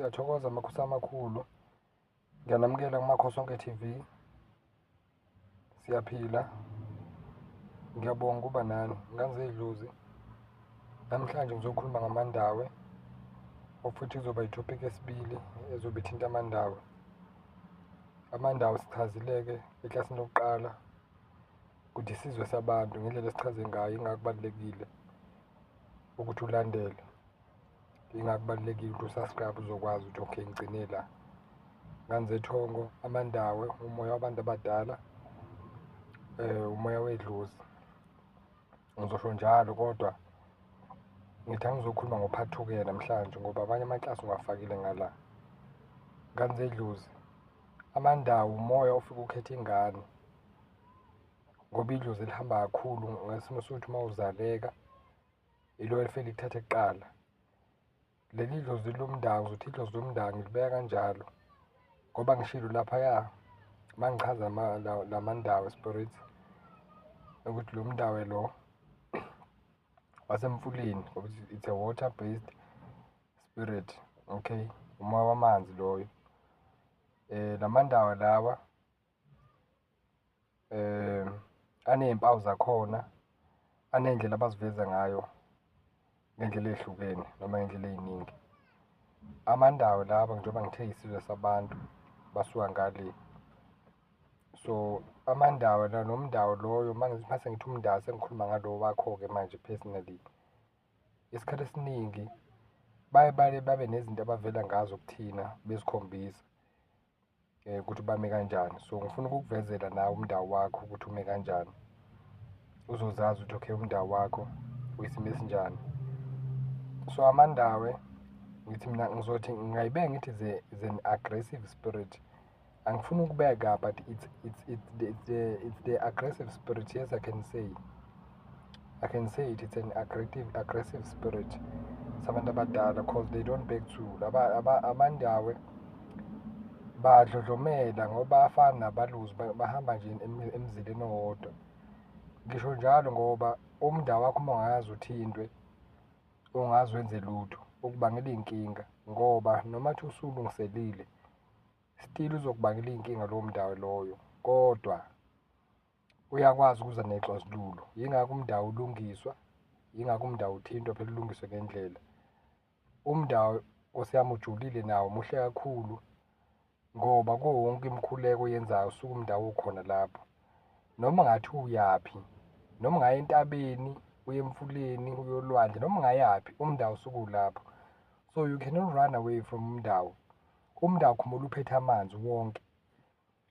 Siyathokoza makhosi amakhulu, ngiyanamukela kumakhosi onke TV. Siyaphila, ngiyabonga ukuba nani. Ngangizedlozi namhlanje ngizokhuluma ngamandawe, futhi kuzoba itopic yesibili ezobe ithinta amandawe. Amandawe sichazileke eklasini lokuqala ukuthi isizwe sabantu ngendlela esichaze ngayo, ingakho kubalulekile ukuthi ulandele, ingakho kubalulekile ukuthi usubscribe uzokwazi ukuthi okay ngigcine la. Nganzethongo, amandawe, umoya wabantu abadala, umoya wedlozi. Ngizosho njalo kodwa ngithi angizokhuluma ngo-part 2 namhlanje ngoba abanye amaklasi ngiwafakile ngala. Nganzedlozi, amandawe umoya ofika ukhetha ingane ngoba idlozi lihamba kakhulu ngesimo sokuthi uma uzaleka ilo elifele likuthathe kuqala. Leli dlozi lomndawo, ngizothi idlozi lomndawo ngilibeka kanjalo ngoba ngishilo laphaya uma ngichaza la mandawe spirit ukuthi lo mndawe lo wasemfuleni ngoba it's a water based spirit, okay, umoya wamanzi loyo. Lamandawo lawa aney'mpawu zakhona, aney'ndlela abaziveza ngayo ngendlela ehlukene noma ngendlela ey'ningi. Amandawo lawa njengoba ngithe isizwe sabantu basuka ngale. So amandawo la nomndawo loyo mase ngithi umndawo sengikhuluma ngalo wakho-ke manje personally. Isikhathi esiningi babe nezinto abavela ngazo kuthina bezikhombisa ukuthi bame kanjani. So ngifuna ukukuvezela nawe umndawo wakho ukuthi ume kanjani, uzozazi ukuthi okay umndawo wakho uyisimo esinjani. So amandawe ngithi mina ngizothi ngingayibeka ngithi is an aggressive spirit. Angifuni ukubeka but it's the aggressive spirit. Yes, I can say it's an aggressive spirit sabantu abadala because they don't beg to amandawe badlodlomela ngoba afana nabaluzi bahamba nje emzileni owodwa. Ngisho njalo ngoba umndawo wakho uma ungayazi uthintwe ungazi wenze lutho ukubangela iy'nkinga ngoba nomathi usulungiselile still uzokubangela iy'nkinga lowo mndawo loyo, kodwa uyakwazi ukuza nexazululo. Yingakho umndawo ulungiswa, yingakho umndawo uthintwa phela ulungiswe ngendlela. Umndawo osiyami ujulile nawo muhle kakhulu ngoba kuwo wonke imikhuleko oyenzayo usuke umndawo ukhona lapho. Noma ngathi uyaphi, noma ungaya entabeni, uye emfuleni, uye olwandle, noma ungayaphi umndawo usuke ulapho. So you cannot run away from umndawo. Umndawo khumbula uphethe amanzi wonke.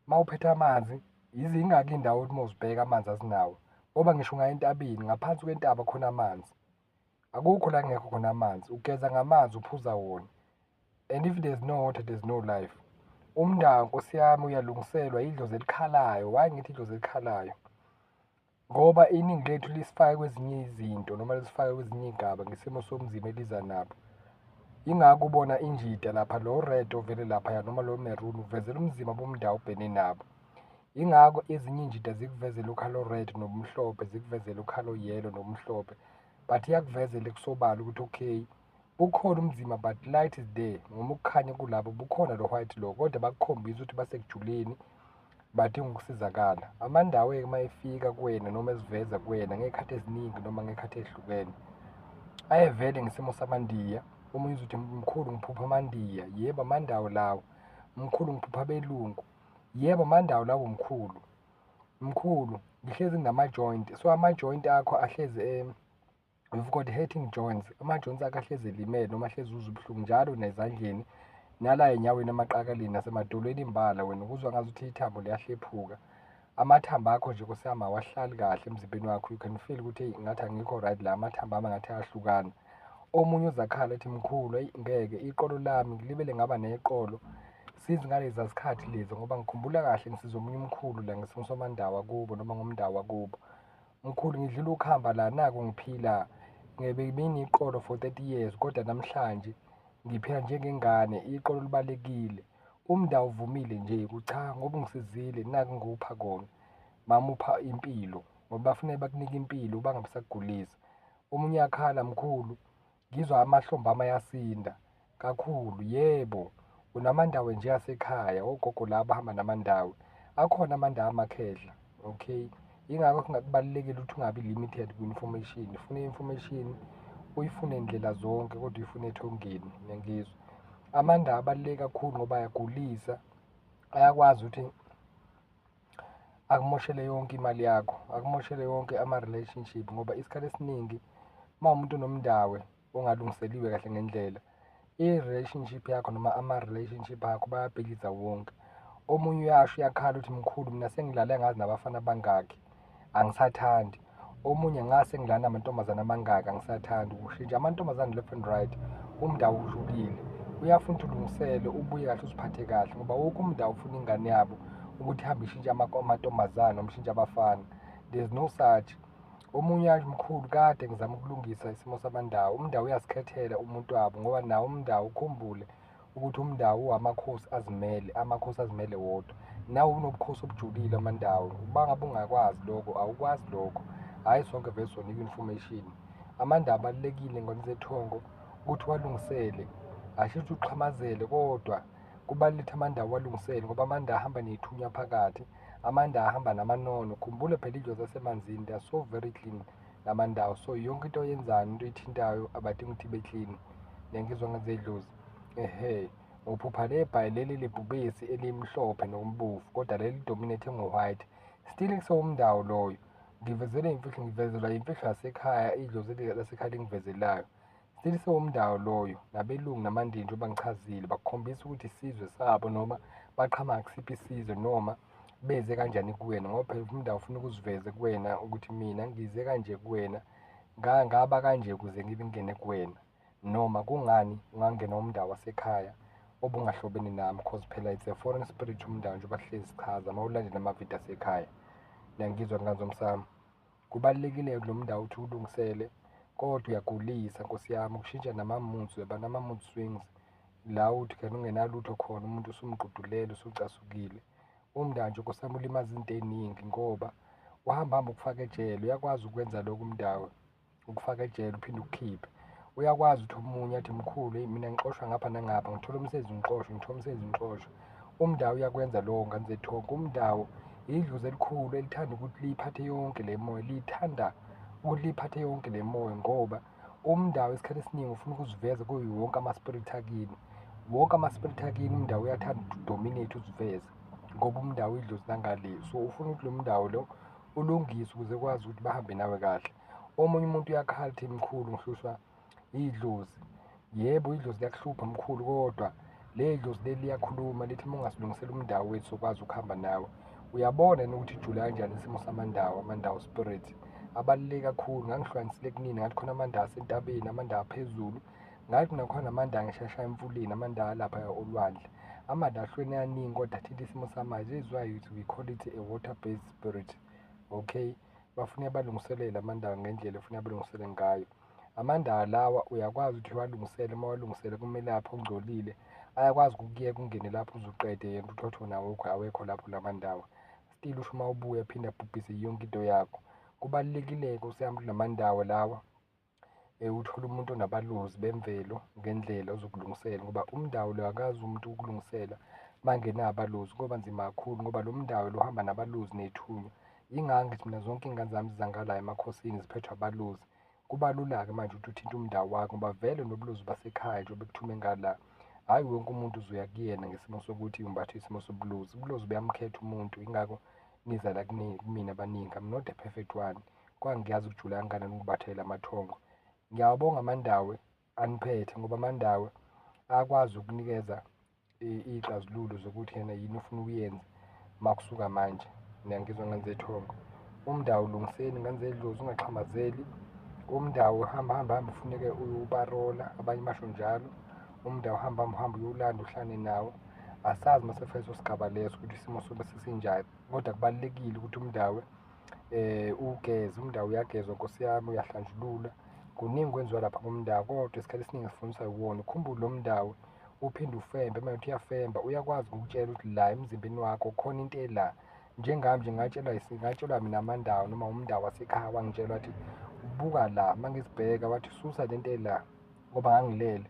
Uma uphethe amanzi, yingaki indawo ukuthi uma uzibheka amanzi azinawo, ngoba ngisho ungaya entabeni ngaphansi kwentaba khona amanzi. Akukho la kungekho khona amanzi, ugeza ngamanzi, uphuza wona. And if there's no water, there's no life. Umndawo nkosi yami uyalungiselwa idlozi elikhalayo. Why ngithi idlozi elikhalayo? Ngoba iningi lethu lisifake kwezinye izinto noma lisifake kwezinye iy'gaba ngesimo somzimba eliza nabo. Yingakho ubona injida lapha, lo red ovele laphaya noma lo maroon uvezela umzimba bomndawo ubhene nabo. Yingakho ezinye injida zikuvezela ukhalo red nobumhlophe, zikuvezela ukhalo yellow nobumhlophe, but iyakuvezela kusobala ukuthi okay ukhona umzimba but light is there. Noma ukukhanya kulabo bukhona lo white lo, kodwa bakukhombisa ukuthi basekujuleni badinga ukusizakala. Amandawo-ke uma efika kuwena noma eziveza kuwena ngey'khathi eziningi noma ngey'khathi ey'hlukene ayevele ngesimo samandiya. Omunye uzothi mkhulu ngiphupha amandiya. Yebo, amandawo lawo. Mkhulu ngiphupha abelungu. Yebo, amandawo lawo mkhulu. Mkhulu ngihlezi nginama-joint, so ama-joint akho ahlezi we've got hurting joints. Ama-joints akho ahlezi elimele noma ahlezi uzwa ubuhlungu njalo nezandleni nala enyaweni, amaqakaleni nasemadolweni imbala. Wena ukuzwa ngazi ukuthi ithambo liyahlephuka. Amathambo akho nje kusiyama awahlali kahle emzimbeni wakho. You can feel ukuthi ngathi angikho right la, amathambo ami ngathi ayahlukana. Omunye uzakhala ethi mkhulu eyi ngeke iqolo lami ngilibele ngaba neqolo since ngaleza zikhathi lezi, ngoba ngikhumbula kahle ngisiza omunye umkhulu la ngesimo somandawo wakubo noma ngomndawo wakubo. Mkhulu ngidlula ukuhamba la, naku ngiphila ngebemini iqolo for 30 years kodwa namhlanje ngiphila njengengane, iqolo libalekile. Umndawo uvumile nje cha ngoba ungisizile, naku ngikupha kona. Mama upha impilo ngoba bafuneka bakunike impilo bangabisakugulisa. Omunye uyakhala mkhulu ngizwa amahlombe ami ayasinda. kakhulu. Yebo, unamandawe nje asekhaya, ogogo laba abahamba namandawe. Akhona amandawo amakhehla, okay? Yingakho kubalulekile ukuthi ungabi limited ku-information. Ufune i-information, uyifune ndlela zonke, kodwa uyifune ethongeni, ngiyangizwa. Amandawo abaluleke kakhulu ngoba ayagulisa, ayakwazi ukuthi akumoshele yonke imali yakho, akumoshele yonke ama-relationship, ngoba isikhathi esiningi uma umuntu onomndawe ongalungiseliwe kahle ngendlela, i-relationship yakho noma ama-relationship akho bayabhekisa wonke. Omunye uyasho uyakhala ukuthi mkhulu, mina sengilala ngazi nabafana abangaki, angisathandi. Omunye ngase ngilana amantombazane amangaki, angisathandi. Ushintsha amantombazane left and right, umndawo ujulile. Uyafuna ukuthi ulungisele, ubuye kahle, uziphathe kahle, ngoba wonke umndawo ufuna ingane yabo ukuthi ihambe ishintshe amantombazane noma ishintshe abafana. There's no such. Omunye yazi mkhulu, kade ngizama ukulungisa isimo samandawo. Umndawo uyasikhethela umuntu wabo, ngoba nawo umndawo ukhumbule ukuthi umndawo uwamakhosi azimele, amakhosi azimele wodwa. Nawe unobukhosi obujulile amandawo. Bangabe ungakwazi lokho, awukwazi lokho. Hhayi sonke vele sonika information. Amandawo abalulekile ngoluzethongo ukuthi uwalungisele, asho ukuthi uxhamazele, kodwa kubalulekile amandawo uwalungisele, ngoba amandawo ahamba nethunya phakathi, amandawo ahamba namanono. Khumbule phela idlozi zasemanzini, they are so very clean lamandawo. So yonke into oyenzayo, into oyithintayo, abadingi ukuthi ibe clean. Ngiyangizwa ngenze idlozi. Uphupha lebhayi leli lebhubesi elimhlophe nokubovu, kodwa leli lidominate ngo-white. Still kusewumndawo loyo. Ngivezelwa imfihlo, ngivezelwa imfihlo yasekhaya, idlozi lasekhaya lingivezelayo. Still sewumndawo loyo, nabelungu namandini njengoba ngichazile, bakukhombisa ukuthi isizwe sabo, noma baqhamuka kusiphi isizwe, noma beze kanjani kuwena, ngoba phela umndawo ufuna ukuziveze kuwena ukuthi mina ngize kanje kuwena, ngaba kanje ukuze ngibe ngene kuwena. Noma kungani ungangena umndawo wasekhaya obungahlobene nami, cause phela it's a foreign spirit umndawo njengoba hlezi sichaza, uma ulandela amavidiyo asekhaya. Ngiyangizwa nganzomsamo. Kubalulekile kulo mndawo ukuthi ulungisele, kodwa uyagulisa nkosi yami, ukushintsha nama-moods, uyaba nama-mood swings, la uthi kanti ungenalutho khona, umuntu usumgqugqulele, usucasukile. Umndawo nje nkosi yami ulimaza izinto ey'ningi, ngoba uhamba ukufaka ejele, uyakwazi ukwenza lokho umndawo, ukufaka ejele uphinde ukukhiphe. Uyakwazi ukuthi omunye athi mkhulu, mina ngixoshwa ngapha nangapha, ngithola umsebenzi ngixoshwa, ngithola umsebenzi ngixoshwa. Umndawo uyakwenza lokho nganzethonke. Umndawo idlozi elikhulu elithanda ukuthi liyiphathe yonke le moya, lithanda ukuthi liyiphathe yonke le moya, ngoba umndawo isikhathi esiningi ufuna ukuziveza kuyo wonke ama-spirit akini. Wonke ama-spirit akini umndawo uyathanda ukudominate, uziveze, ngoba umndawo idlozi langale. So ufuna ukuthi lo mndawo lo ulungise ukuze ukwazi ukuthi bahambe nawe kahle. Omunye umuntu uyakhala ethi mkhulu, ngihlushwa idlozi. Yebo, idlozi liyakuhlupha mkhulu, kodwa le dlozi leli liyakhuluma lithi uma ungasilungisela umndawo wethu sokwazi ukuhamba nawe. Uyabona nokuthi ijula kanjani isimo samandawo, amandawo spirit abaluleke kakhulu. Ngangihlukanisile kunini, ngathi khona amandawo asentabeni, amandawo aphezulu, ngathi nakhona amandawo angishashayo emfuleni, amandawo alapha olwandle. Amandawo ahlukene kaningi, kodwa athinta isimo samanje. This is why we call it a water-based spirit, okay? Bafuna balungiselele amandawo ngendlela efuna balungisele ngayo. Amandawo lawa uyakwazi ukuthi uwalungisele, uma walungisele kumele lapho ongcolile, ayakwazi ukukuyeka ungene lapho uzuqede yena uthotho nawo awekho lapho lamandawo. Still usho uma ubuya aphinde abhubhise yonke into yakho. Kubalulekile-ke usihamba kulamandawo lawa, uthole umuntu onabaluzi bemvelo ngendlela ozokulungisela, ngoba umndawo lo akazi umuntu ukulungisela mangenawo abaluzi, kuba nzima kakhulu, ngoba lo mndawo lo uhamba nabaluzi nethunya. Yingakho ngithi mina zonke iy'ngane zami zizangala emakhosini ziphethwe abaluzi. Kuba lula-ke manje ukuthi uthinte umndawo wakho, ngoba vele nobulozi basekhaya njengoba bekuthume ngala, hhayi wonke umuntu uzoya kuyena ngesimo sokuthi umbathe isimo sobulozi. Ubulozi buyamkhetha umuntu, yingakho niza la kumina abaningi. I'm not a perfect one, kwangiyazi ukujula kangakanani ukubathela amathongo. Ngiyawabonga amandawe aniphethe, ngoba amandawe ayakwazi ukunikeza iy'xazululo zokuthi yena yini ufuna ukuyenza uma kusuka manje. Ngiyangizwa nganzethongo. Umndawo ulungiseni nganzedlozi, ungaxhamazeli. Umndawo hamba ufuneke ubarola, abanye basho njalo. Umndawo hamba uyowulanda uhlane nawo. Asazi uma sefika leso sigaba leso ukuthi isimo sobe sesinjani, kodwa kubalulekile ukuthi umndawo ugeze. Umndawo uyagezwa nkosi yami, uyahlanjulula. Kuningi kwenziwa lapha kumndawo, kodwa isikhathi esiningi sifundiswa yiwona. Ukhumbule lo mndawo uphinde ufembe, uma uthi uyafemba uyakwazi ukukutshela ukuthi la emzimbeni wakho khona into ela. Njengami nje ngatshelwa mina amandawo noma umndawo wasekhaya, wangitshela wathi buka la, uma ngizibheka wathi susa lento ela, ngoba ngangilele.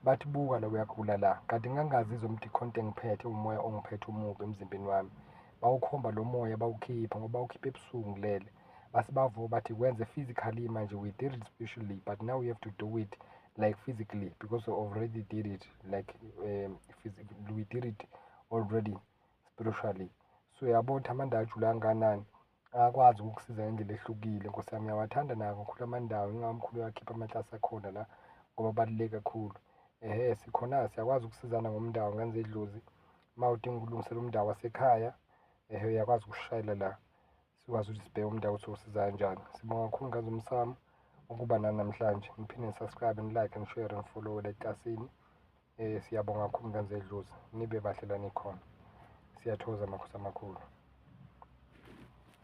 bathi buka la uyagula la, kanti ngangazizwa ukuthi ikhonto engiphethe umoya ongiphethe umubi emzimbeni wami. Bawukhomba lo moya bawukhipha ngoba bawukhipha ebusuku ngilele, base bavuka bathi kwenze physically manje, we did it spiritually but now we have to do it like physically because we already did it like we did it already spiritually. So uyabona ukuthi AMANDAWE ajule kangakanani, akwazi ukukusiza ngendlela ehlukile. Nkosi yami ngiyawathanda nako kakhulu AMANDAWE, ingawa Mkhulu uyakhipha amaklasi akhona la ngoba abaluleke kakhulu. Sikhona siyakwazi ukusizana ngomndawo ngenze idlozi. Uma udinga ukulungisela umndawo wasekhaya, uyakwazi ukusishayela la, sikwazi ukuthi sibheke umndawo ukuthi usiza kanjani. Sibonga kakhulu ngazi umsamo ukuba nani namhlanje. Niphinde ni-subscribe, ni-like, ni-share, ni-follow la etasini. Siyabonga kakhulu ngenze idlozi, nibe bahle la nikhona. Siyathokoza makhosi amakhulu.